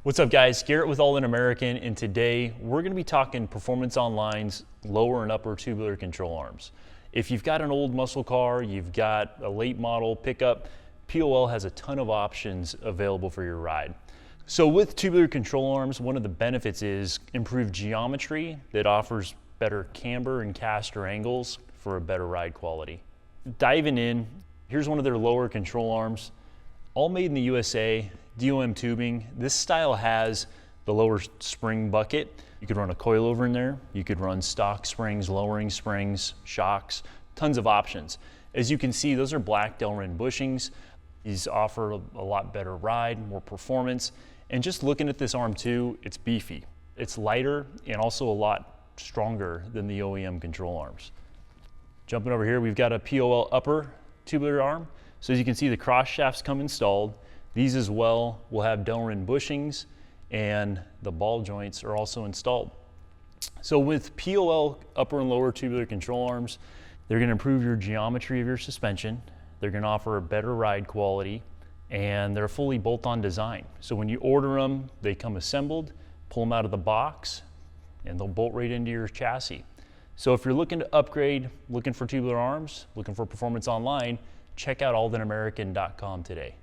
What's up guys, Garrett with Aldan American, and today we're going to be talking Performance Online's lower and upper tubular control arms. If you've got an old muscle car, you've got a late model pickup, POL has a ton of options available for your ride. So with tubular control arms, one of the benefits is improved geometry that offers better camber and caster angles for a better ride quality. Diving in, here's one of their lower control arms, all made in the USA, DOM tubing. This style has the lower spring bucket. You could run a coil-over in there. You could run stock springs, lowering springs, shocks, tons of options. As you can see, those are black Delrin bushings. These offer a lot better ride, more performance. And just looking at this arm too, it's beefy. It's lighter and also a lot stronger than the OEM control arms. Jumping over here, we've got a POL upper tubular arm. So as you can see, the cross shafts come installed. These as well will have Delrin bushings, and the ball joints are also installed. So with POL upper and lower tubular control arms, they're going to improve your geometry of your suspension. They're going to offer a better ride quality, and they're fully bolt-on design. So when you order them, they come assembled, pull them out of the box, and they'll bolt right into your chassis. So if you're looking to upgrade, looking for tubular arms, looking for performance online, check out aldanamerican.com today.